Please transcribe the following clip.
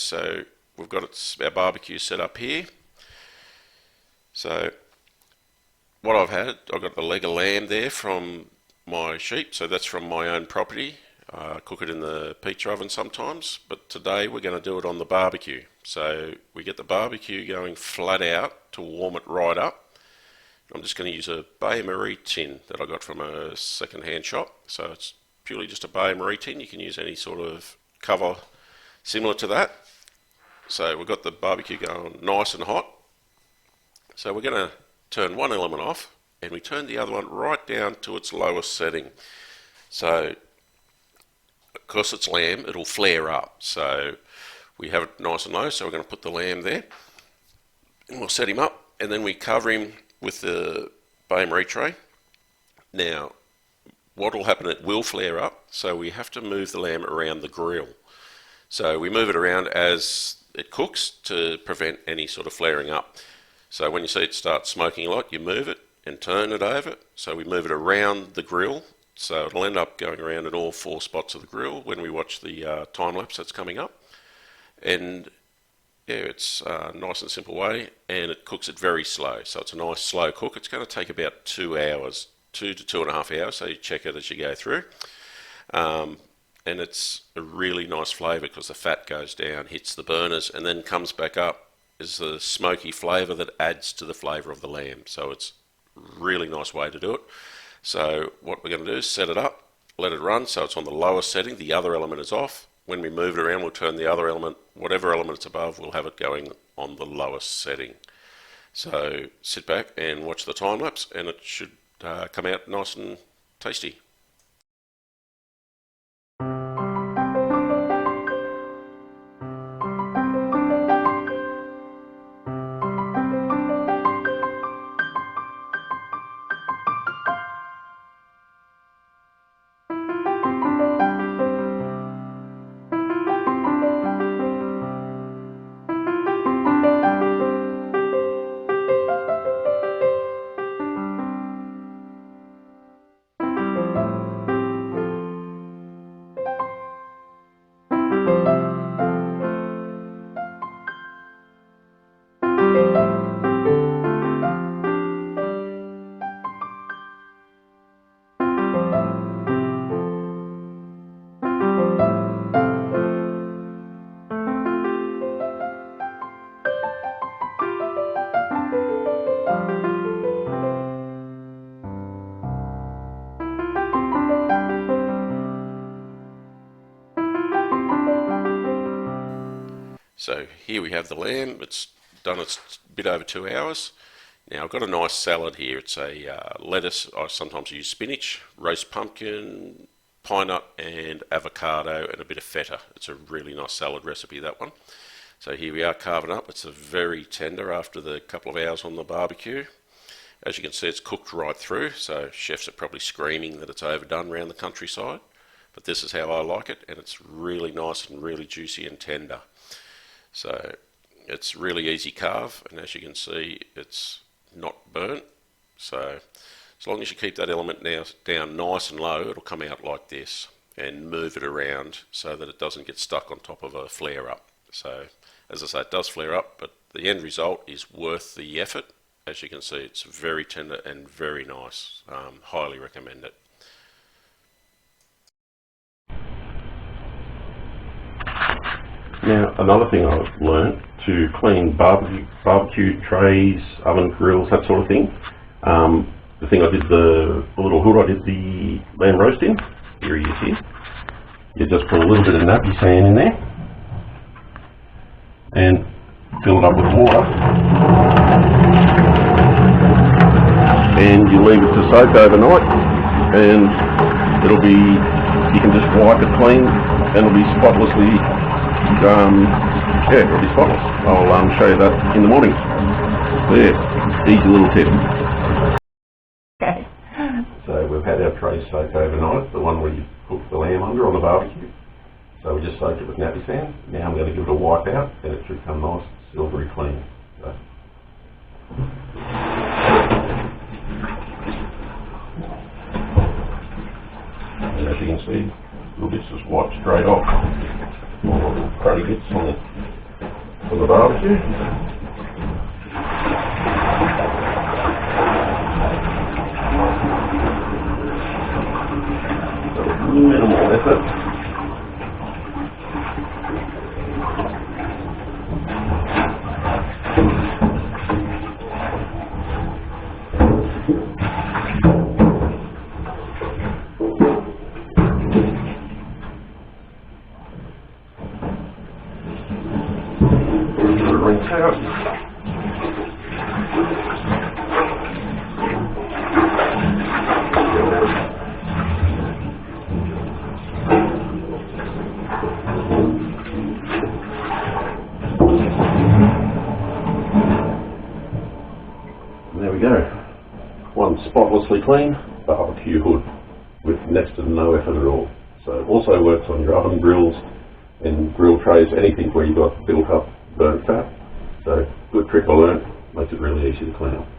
So we've got our barbecue set up here. So what I've got the leg of lamb there from my sheep, so that's from my own property. I cook it in the pizza oven sometimes, but today we're going to do it on the barbecue. So we get the barbecue going flat out to warm it right up. I'm just going to use a Baie Marie tin that I got from a second-hand shop. So it's purely just a Baie Marie tin. You can use any sort of cover similar to that. So we've got the barbecue going nice and hot. So we're going to turn one element off and we turn the other one right down to its lowest setting. So because it's lamb, it'll flare up. So we have it nice and low, so we're going to put the lamb there and we'll set him up, and then we cover him with the Baie Marie tray. Now what will happen, it will flare up, so we have to move the lamb around the grill. So we move it around as it cooks to prevent any sort of flaring up. So when you see it start smoking a lot, you move it and turn it over. So we move it around the grill, so it'll end up going around in all 4 spots of the grill when we watch the time lapse that's coming up. And yeah, it's a nice and simple way, and it cooks it very slow. So it's a nice slow cook. It's going to take about 2 hours, 2 to 2.5 hours, so you check it as you go through. And it's a really nice flavour because the fat goes down, hits the burners, and then comes back up is the smoky flavour that adds to the flavour of the lamb. So it's a really nice way to do it. So what we're going to do is set it up, let it run, so it's on the lowest setting, the other element is off. When we move it around, we'll turn the other element, whatever element it's above, we'll have it going on the lowest setting. So sit back and watch the time lapse, and it should come out nice and tasty. So here we have the lamb. It's done its bit over 2 hours. Now I've got a nice salad here. It's a lettuce. I sometimes use spinach, roast pumpkin, pine nut and avocado and a bit of feta. It's a really nice salad recipe, that one. So here we are carving up. It's a very tender after the couple of hours on the barbecue. As you can see, it's cooked right through, so chefs are probably screaming that it's overdone around the countryside. But this is how I like it, and it's really nice and really juicy and tender. So it's really easy carve, and as you can see, it's not burnt. So as long as you keep that element down nice and low, it'll come out like this, and move it around so that it doesn't get stuck on top of a flare up. So as I say, it does flare up, but the end result is worth the effort. As you can see, it's very tender and very nice. Highly recommend it. Now, another thing I've learnt, to clean barbecue trays, oven grills, that sort of thing. The thing I did, the little hood I did the lamb roast in, here he is here. You just put a little bit of nappy sand in there and fill it up with water, and you leave it to soak overnight, and it'll be, you can just wipe it clean and it'll be spotlessly, yeah, it'll be spotless. I'll show you that in the morning. There, easy little tip. Okay. So we've had our tray soak overnight, the one where you cook the lamb under on the barbecue. So we just soaked it with nappy sand. Now I'm going to give it a wipe out and it should come nice, silvery clean. So. And as you can see, little bits just wiped straight off. All the little cruddy bits on the Minimal effort. Rinse out. And there we go. One spotlessly clean barbecue hood with next to no effort at all. So it also works on your oven grills and grill trays, anything where you've got built up burnt fat. So good trick I learned, makes it really easy to clean up.